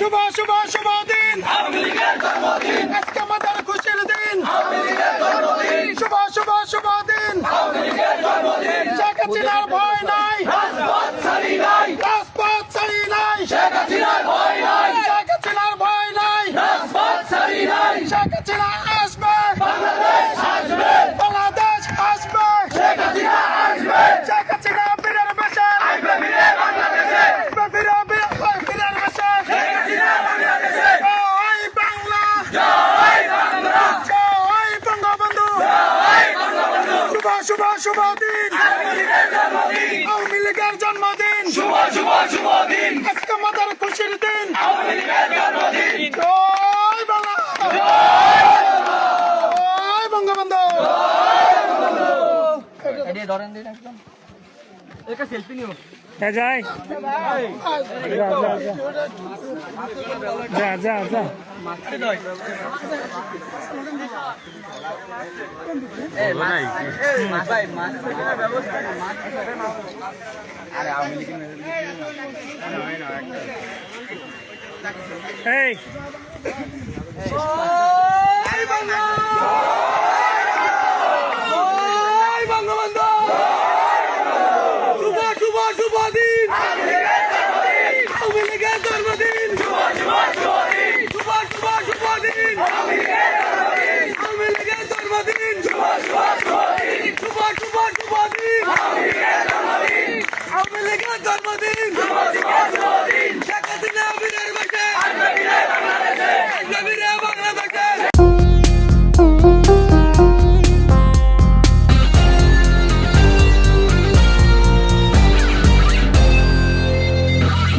শুভ শুভ শুভ দিন আজকে আমাদের খুশির দিন শুভ শুভ শুভ দিন শেখ হাসিনার ভয় নাই রাজপথ ছাড়ি নাই শেখ হাসিনার ভয় নাই রাজপথ ছাড়ি নাই শেখ হাসিনা আসবে বাংলাদেশ আসবে শেখ হাসিনা বীরের বেশে আসবে বীরের বেশে জয় বাংলা জয় বঙ্গবন্ধু শুভ শুভ শুভ দিন আওয়ামী লীগের জন্মদিন শুভ শুভ শুভ দিন আজকে আমাদের খুশির দিন আওয়ামী লীগের জন্মদিন জয় বাংলা জয় বঙ্গবন্ধু ধরেন দিন একদম একটা সেলফি নিও যাই যা মারতে দাও আরে আওয়ামী লীগের এই শুভ দিন আওয়ামী লীগের জন্মদিন শুভ শুভ দিন আওয়ামী লীগের জন্মদিন শুভ শুভ দিন আওয়ামী লীগের জন্মদিন